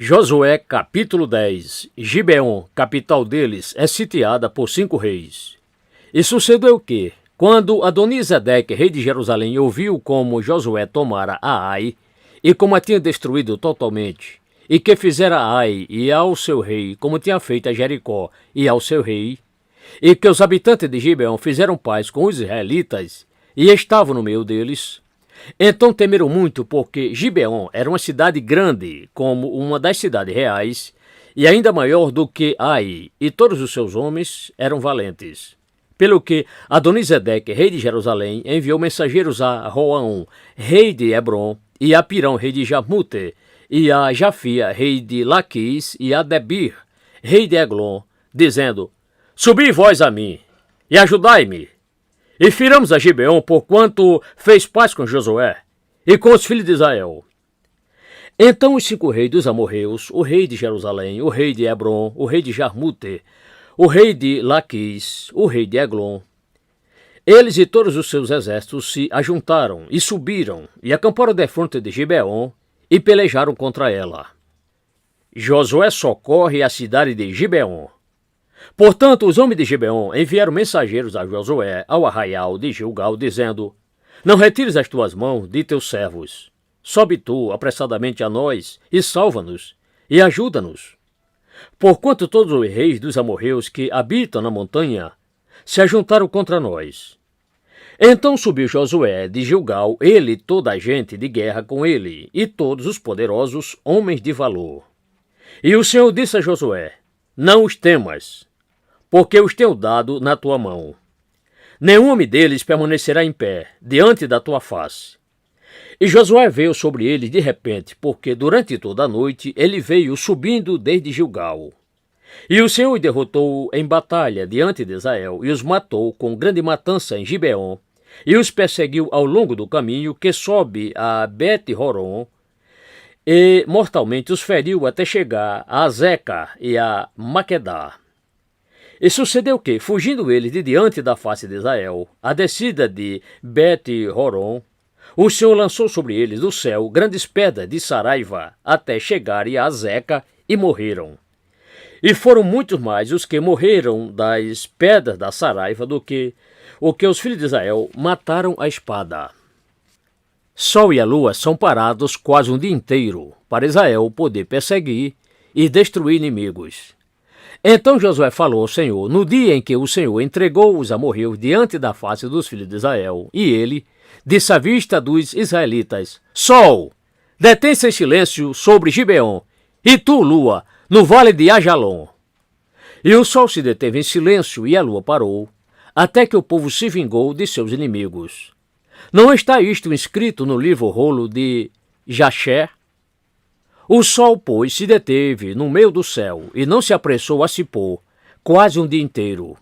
Josué capítulo 10. Gibeon, capital deles, é sitiada por 5 reis. E sucedeu que, quando Adonisedeque, rei de Jerusalém, ouviu como Josué tomara a Ai, e como a tinha destruído totalmente, e que fizera a Ai e ao seu rei, como tinha feito a Jericó e ao seu rei, e que os habitantes de Gibeon fizeram paz com os israelitas, e estavam no meio deles, então temeram muito, porque Gibeon era uma cidade grande, como uma das cidades reais, e ainda maior do que Ai, e todos os seus homens eram valentes. Pelo que Adonisedeque, rei de Jerusalém, enviou mensageiros a Roão, rei de Hebron, e a Pirão, rei de Jarmute, e a Jafia, rei de Laquis, e a Debir, rei de Eglon, dizendo: Subi vós a mim, e ajudai-me, e firamos a Gibeon, porquanto fez paz com Josué e com os filhos de Israel. Então os 5 reis dos amorreus, o rei de Jerusalém, o rei de Hebron, o rei de Jarmute, o rei de Laquis, o rei de Eglon, eles e todos os seus exércitos se ajuntaram e subiram e acamparam defronte de Gibeon e pelejaram contra ela. Josué socorre a cidade de Gibeon. Portanto, os homens de Gibeon enviaram mensageiros a Josué ao arraial de Gilgal, dizendo: Não retires as tuas mãos de teus servos. Sobe tu apressadamente a nós e salva-nos e ajuda-nos. Porquanto todos os reis dos amorreus que habitam na montanha se ajuntaram contra nós. Então subiu Josué de Gilgal, ele e toda a gente de guerra com ele, e todos os poderosos homens de valor. E o Senhor disse a Josué: Não os temas, porque os tenho dado na tua mão. Nenhum homem deles permanecerá em pé diante da tua face. E Josué veio sobre eles de repente, porque durante toda a noite ele veio subindo desde Gilgal. E o Senhor os derrotou em batalha diante de Israel, e os matou com grande matança em Gibeon, e os perseguiu ao longo do caminho que sobe a Bet-Horon, e mortalmente os feriu até chegar a Azeca e a Maquedá. E sucedeu que, fugindo eles de diante da face de Israel, a descida de Bet-Horon, o Senhor lançou sobre eles do céu grandes pedras de saraiva, até chegarem a Azeca, e morreram. E foram muitos mais os que morreram das pedras da saraiva do que os filhos de Israel mataram à espada. Sol e a lua são parados quase um dia inteiro, para Israel poder perseguir e destruir inimigos. Então Josué falou ao Senhor no dia em que o Senhor entregou os amorreus diante da face dos filhos de Israel, e ele disse à vista dos israelitas: Sol, detém-se em silêncio sobre Gibeon, e tu, lua, no vale de Ajalon. E o sol se deteve em silêncio e a lua parou, até que o povo se vingou de seus inimigos. Não está isto inscrito no livro rolo de Jasher? O sol, pois, se deteve no meio do céu, e não se apressou a se pôr, quase um dia inteiro.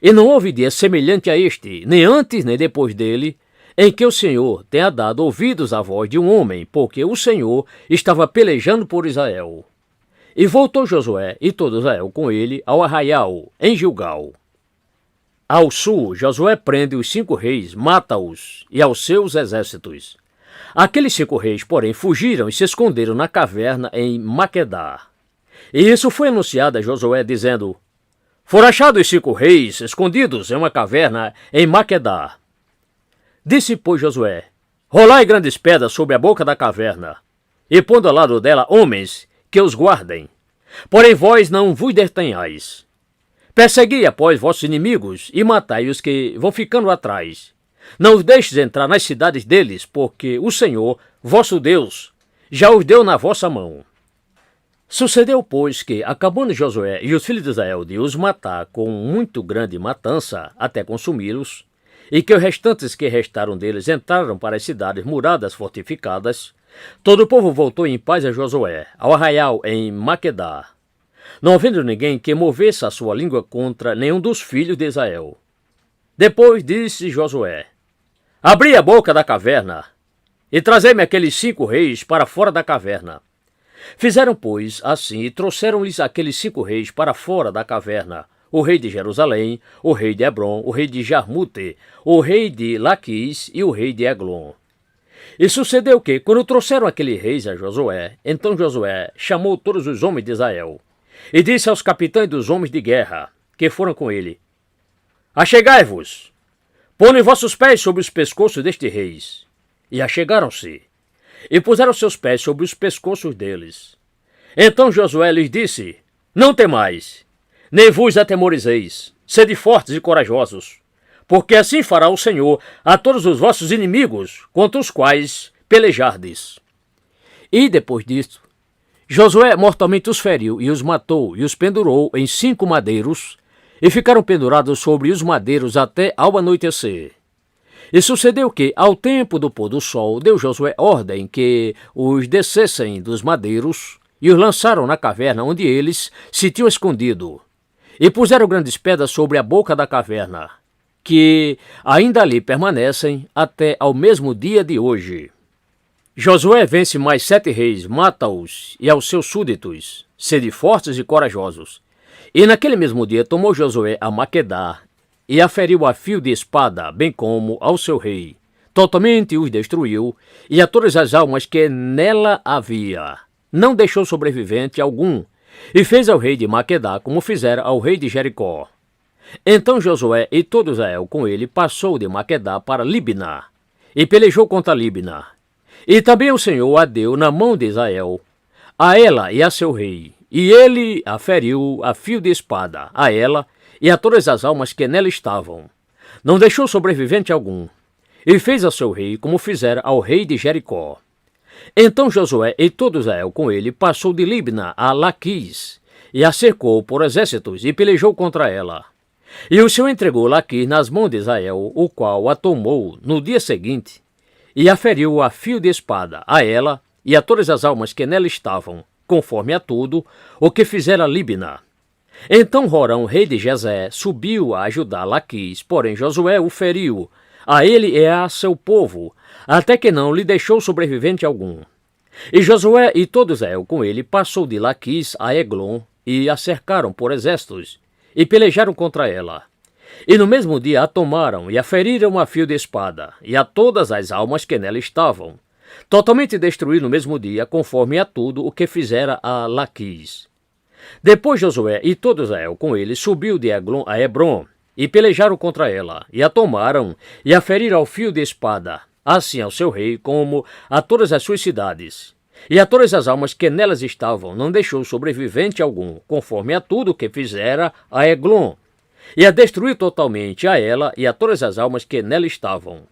E não houve dia semelhante a este, nem antes nem depois dele, em que o Senhor tenha dado ouvidos à voz de um homem, porque o Senhor estava pelejando por Israel. E voltou Josué e todo Israel com ele ao arraial, em Gilgal. Ao sul, Josué prende os 5 reis, mata-os e aos seus exércitos. Aqueles 5 reis, porém, fugiram e se esconderam na caverna em Maquedá. E isso foi anunciado a Josué, dizendo: Foram achados 5 reis escondidos em uma caverna em Maquedá. Disse, pois, Josué: Rolai grandes pedras sobre a boca da caverna, e pondo ao lado dela homens que os guardem. Porém vós não vos detenhais. Persegui após vossos inimigos e matai os que vão ficando atrás. Não os deixes entrar nas cidades deles, porque o Senhor, vosso Deus, já os deu na vossa mão. Sucedeu, pois, que, acabando Josué e os filhos de Israel de os matar com muito grande matança, até consumi-los, e que os restantes que restaram deles entraram para as cidades muradas fortificadas, todo o povo voltou em paz a Josué, ao arraial em Maquedá, não havendo ninguém que movesse a sua língua contra nenhum dos filhos de Israel. Depois disse Josué: Abri a boca da caverna, e trazei-me aqueles 5 reis para fora da caverna. Fizeram, pois, assim, e trouxeram-lhes aqueles 5 reis para fora da caverna, o rei de Jerusalém, o rei de Hebron, o rei de Jarmute, o rei de Laquis e o rei de Eglon. E sucedeu que, quando trouxeram aquele reis a Josué, então Josué chamou todos os homens de Israel e disse aos capitães dos homens de guerra que foram com ele: Achegai-vos, põe vossos pés sobre os pescoços deste reis. E achegaram-se, e puseram seus pés sobre os pescoços deles. Então Josué lhes disse: Não temais, nem vos atemorizeis, sede fortes e corajosos, porque assim fará o Senhor a todos os vossos inimigos, contra os quais pelejardes. E depois disto, Josué mortalmente os feriu e os matou, e os pendurou em 5 madeiros, e ficaram pendurados sobre os madeiros até ao anoitecer. E sucedeu que, ao tempo do pôr do sol, deu Josué ordem que os descessem dos madeiros e os lançaram na caverna onde eles se tinham escondido. E puseram grandes pedras sobre a boca da caverna, que ainda ali permanecem até ao mesmo dia de hoje. Josué vence mais 7 reis, mata-os e aos seus súditos, sede fortes e corajosos. E naquele mesmo dia tomou Josué a Maquedá, e a feriu a fio de espada, bem como ao seu rei. Totalmente os destruiu, e a todas as almas que nela havia. Não deixou sobrevivente algum, e fez ao rei de Maquedá como fizera ao rei de Jericó. Então Josué e todo Israel com ele passou de Maquedá para Libna, e pelejou contra Libna. E também o Senhor a deu na mão de Israel, a ela e a seu rei, e ele a feriu a fio de espada, a ela e a todas as almas que nela estavam. Não deixou sobrevivente algum, e fez ao seu rei como fizera ao rei de Jericó. Então Josué e todo Israel com ele passou de Libna a Laquis, e a cercou por exércitos, e pelejou contra ela. E o Senhor entregou Laquis nas mãos de Israel, o qual a tomou no dia seguinte, e a feriu a fio de espada, a ela e a todas as almas que nela estavam, conforme a tudo o que fizera Libna. Então Horão, rei de Jezé, subiu a ajudar Laquis, porém Josué o feriu, a ele e a seu povo, até que não lhe deixou sobrevivente algum. E Josué e todo Israel com ele passou de Laquis a Eglon, e a cercaram por exércitos, e pelejaram contra ela. E no mesmo dia a tomaram, e a feriram a fio de espada, e a todas as almas que nela estavam. Totalmente destruíram no mesmo dia, conforme a tudo o que fizera a Laquis. Depois Josué e todo Israel com ele subiu de Eglon a Hebron, e pelejaram contra ela, e a tomaram, e a feriram ao fio de espada, assim ao seu rei, como a todas as suas cidades. E a todas as almas que nelas estavam, não deixou sobrevivente algum, conforme a tudo que fizera a Eglon, e a destruiu totalmente a ela e a todas as almas que nela estavam.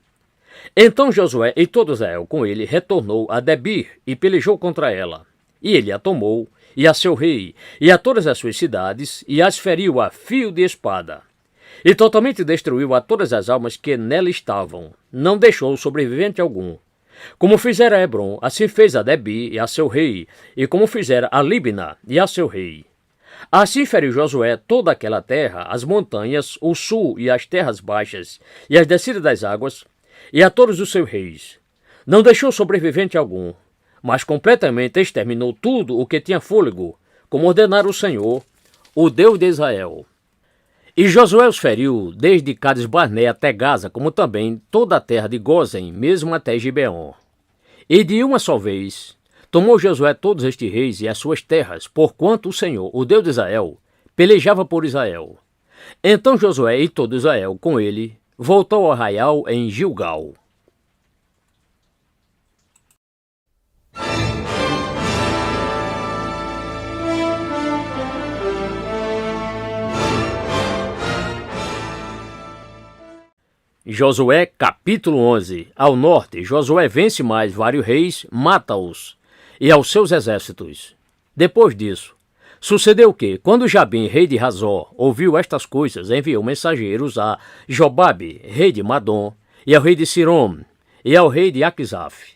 Então Josué e todo Israel com ele retornou a Debir, e pelejou contra ela. E ele a tomou, e a seu rei, e a todas as suas cidades, e as feriu a fio de espada. E totalmente destruiu a todas as almas que nela estavam, não deixou sobrevivente algum. Como fizera a Hebron, assim fez a Debi e a seu rei, e como fizera a Libna e a seu rei. Assim feriu Josué toda aquela terra, as montanhas, o sul e as terras baixas, e as descidas das águas, e a todos os seus reis. Não deixou sobrevivente algum, mas completamente exterminou tudo o que tinha fôlego, como ordenara o Senhor, o Deus de Israel. E Josué os feriu desde Cades Barnea até Gaza, como também toda a terra de Gósen, mesmo até Gibeon. E de uma só vez tomou Josué todos estes reis e as suas terras, porquanto o Senhor, o Deus de Israel, pelejava por Israel. Então Josué e todo Israel com ele voltou ao arraial em Gilgal. Josué capítulo 11. Ao norte, Josué vence mais vários reis, mata-os, e aos seus exércitos. Depois disso, sucedeu que, quando Jabim, rei de Hazor, ouviu estas coisas, enviou mensageiros a Jobabe, rei de Madom, e ao rei de Sirom, e ao rei de Aquisaf,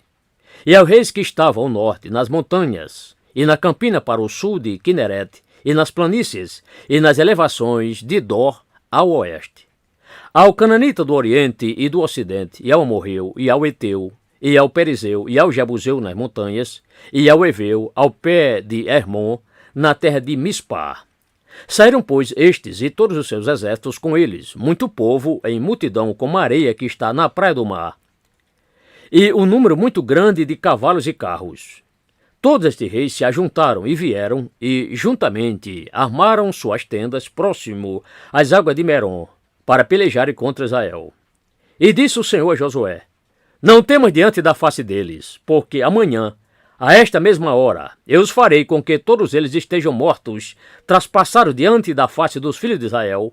e aos reis que estavam ao norte, nas montanhas, e na campina para o sul de Quinerete, e nas planícies, e nas elevações de Dor ao oeste. Ao cananita do oriente e do ocidente, e ao amorreu, e ao eteu, e ao perizeu, e ao jebuseu nas montanhas, e ao eveu, ao pé de Hermon, na terra de Mispar. Saíram, pois, estes e todos os seus exércitos com eles, muito povo, em multidão como a areia que está na praia do mar. e um número muito grande de cavalos e carros. Todos estes reis se ajuntaram e vieram, e juntamente armaram suas tendas próximo às águas de Merom, para pelejarem contra Israel. E disse o Senhor a Josué: Não temas diante da face deles, porque amanhã, a esta mesma hora, eu os farei com que todos eles estejam mortos, traspassados diante da face dos filhos de Israel.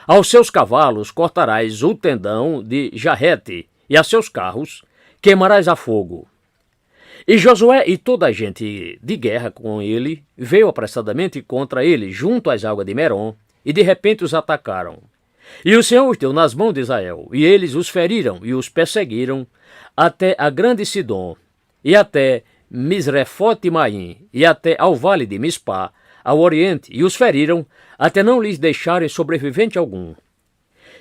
Aos seus cavalos cortarás o tendão de jarrete, e a seus carros queimarás a fogo. E Josué e toda a gente de guerra com ele veio apressadamente contra ele junto às águas de Merom, e de repente os atacaram. E o Senhor os deu nas mãos de Israel, e eles os feriram e os perseguiram até a grande Sidom, e até Misrefote-Maim, e até ao vale de Mispá, ao oriente, e os feriram até não lhes deixarem sobrevivente algum.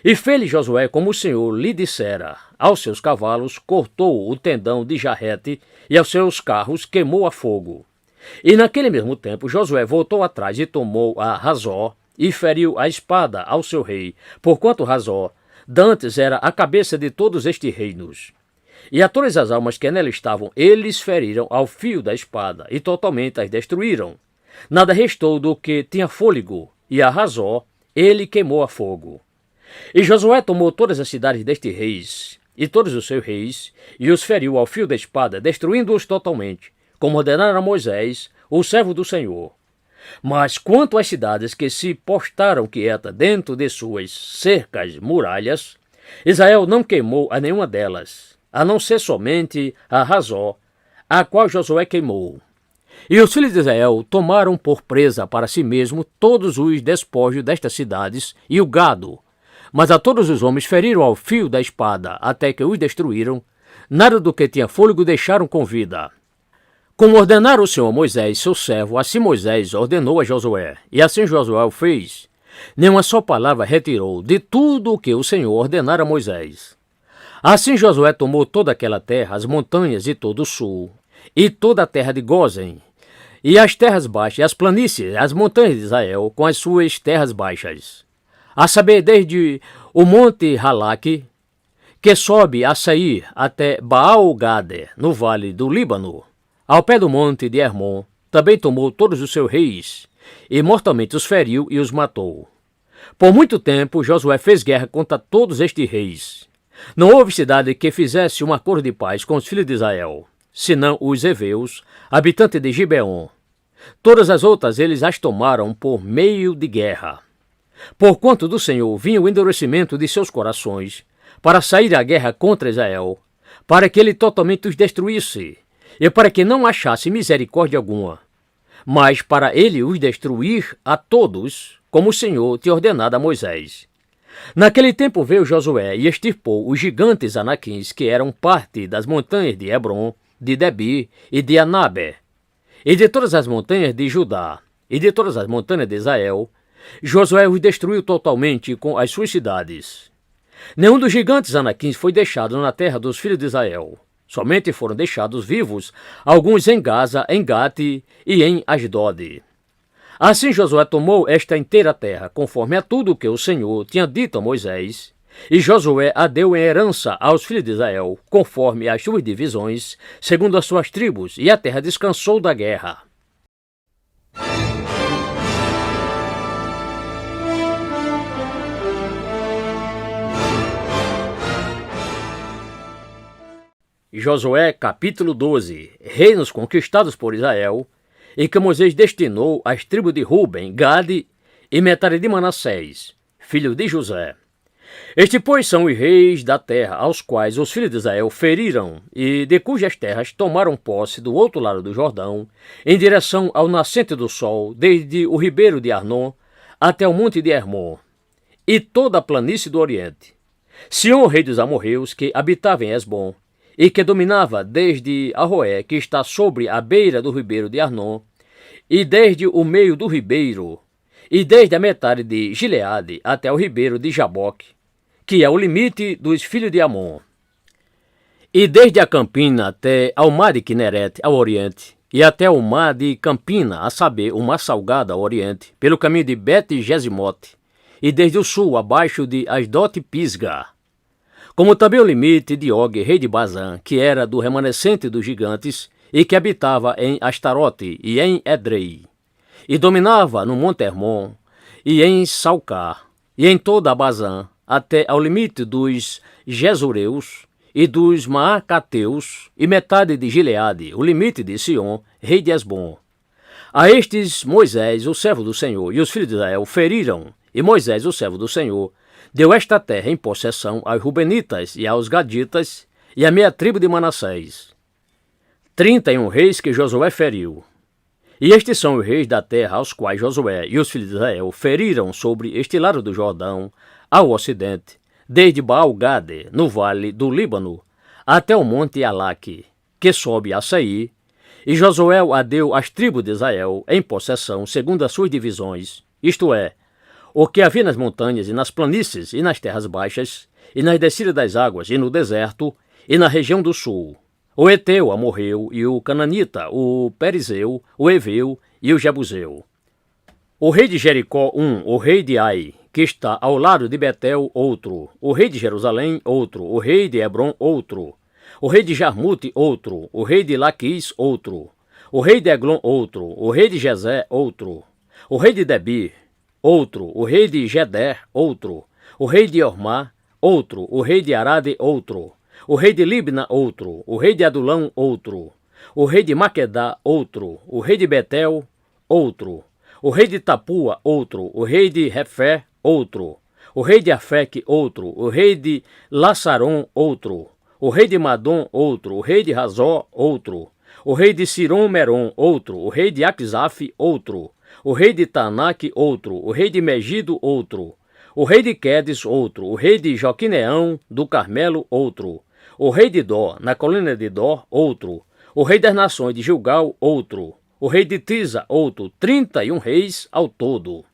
E fez Josué como o Senhor lhe dissera: aos seus cavalos cortou o tendão de jarrete, e aos seus carros queimou a fogo. E naquele mesmo tempo Josué voltou atrás e tomou a Razó, e feriu a espada ao seu rei, porquanto Razó dantes era a cabeça de todos estes reinos. E a todas as almas que nela estavam, eles feriram ao fio da espada, e totalmente as destruíram. Nada restou do que tinha fôlego, e a Razó ele queimou a fogo. E Josué tomou todas as cidades destes reis, e todos os seus reis, e os feriu ao fio da espada, destruindo-os totalmente, como ordenara Moisés, o servo do Senhor. Mas quanto às cidades que se postaram quietas dentro de suas cercas muralhas, Israel não queimou a nenhuma delas, a não ser somente a Razó, a qual Josué queimou. E os filhos de Israel tomaram por presa para si mesmo todos os despojos destas cidades e o gado, mas a todos os homens feriram ao fio da espada até que os destruíram, nada do que tinha fôlego deixaram com vida. Como ordenara o Senhor a Moisés, seu servo, assim Moisés ordenou a Josué, e assim Josué o fez. Nenhuma só palavra retirou de tudo o que o Senhor ordenara a Moisés. Assim Josué tomou toda aquela terra, as montanhas e todo o sul, e toda a terra de Gósen, e as terras baixas, e as planícies, as montanhas de Israel, com as suas terras baixas. A saber, desde o monte Halaque, que sobe a Sair até Baal-Gade, no vale do Líbano, ao pé do monte de Hermon, também tomou todos os seus reis, e mortalmente os feriu e os matou. Por muito tempo, Josué fez guerra contra todos estes reis. Não houve cidade que fizesse um acordo de paz com os filhos de Israel, senão os heveus, habitantes de Gibeon. Todas as outras eles as tomaram por meio de guerra. Porquanto do Senhor vinha o endurecimento de seus corações, para sair à guerra contra Israel, para que ele totalmente os destruísse, e para que não achasse misericórdia alguma, mas para ele os destruir a todos, como o Senhor tinha ordenado a Moisés. Naquele tempo veio Josué e extirpou os gigantes anaquins que eram parte das montanhas de Hebron, de Debir e de Anabe, e de todas as montanhas de Judá, e de todas as montanhas de Israel. Josué os destruiu totalmente com as suas cidades. Nenhum dos gigantes anaquins foi deixado na terra dos filhos de Israel. Somente foram deixados vivos alguns em Gaza, em Gate e em Asdod. Assim Josué tomou esta inteira terra, conforme a tudo o que o Senhor tinha dito a Moisés, e Josué a deu em herança aos filhos de Israel, conforme as suas divisões, segundo as suas tribos, e a terra descansou da guerra. Josué capítulo 12. Reinos conquistados por Israel, e que Moisés destinou às tribos de Ruben, Gade e metade de Manassés, filho de José. Estes, pois, são os reis da terra, aos quais os filhos de Israel feriram, e de cujas terras tomaram posse do outro lado do Jordão, em direção ao nascente do sol, desde o ribeiro de Arnon até o monte de Hermon, e toda a planície do oriente. Sião, rei dos amorreus, que habitava em Esbom, e que dominava desde Arroé, que está sobre a beira do ribeiro de Arnon, e desde o meio do ribeiro, e desde a metade de Gileade até o ribeiro de Jaboque, que é o limite dos filhos de Amon, e desde a Campina até ao mar de Quinerete, ao oriente, e até o mar de Campina, a saber, o mar salgado ao oriente, pelo caminho de Bet-Gesimote, e desde o sul, abaixo de Asdote-Pisga, como também o limite de Og, rei de Bazã, que era do remanescente dos gigantes, e que habitava em Astarote e em Edrei, e dominava no Monte Hermon, e em Salcar, e em toda a Bazã, até ao limite dos Gesureus e dos Maacateus, e metade de Gileade, o limite de Sion, rei de Esbom. A estes Moisés, o servo do Senhor, e os filhos de Israel feriram, e Moisés, o servo do Senhor, deu esta terra em possessão aos Rubenitas e aos Gaditas e à meia tribo de Manassés. 31 reis que Josué feriu. E estes são os reis da terra aos quais Josué e os filhos de Israel feriram sobre este lado do Jordão, ao ocidente, desde Baal-Gade, no vale do Líbano, até o monte Alaque, que sobe a Seir, e Josué a deu às tribos de Israel em possessão segundo as suas divisões, isto é, o que havia nas montanhas e nas planícies e nas terras baixas, e nas descidas das águas e no deserto, e na região do sul, o Eteu, Amorreu, e o Cananita, o Perizeu, o Eveu e o Jebuseu. O rei de Jericó, o rei de Ai, que está ao lado de Betel, outro, o rei de Jerusalém, outro, o rei de Hebron, outro, o rei de Jarmute, outro, o rei de Laquis, outro, o rei de Eglon, outro, o rei de Jezé, outro, o rei de Debir, outro, o rei de Geder, outro, o rei de Ormá, outro, o rei de Arade, outro, o rei de Libna, outro, o rei de Adulão, outro, o rei de Maquedá, outro, o rei de Betel, outro, o rei de Tapua, outro, o rei de Refé, outro, o rei de Afeque, outro, o rei de Lassaron, outro, o rei de Madom, outro, o rei de Razó, outro, o rei de Sirom-Meron, outro, o rei de Aquisaf, outro, o rei de Tanaque, outro, o rei de Megido, outro, o rei de Quedes, outro, o rei de Joquineão, do Carmelo, outro, o rei de Dó, na colina de Dó, outro, o rei das nações de Gilgal, outro, o rei de Tisa, outro, 31 reis ao todo.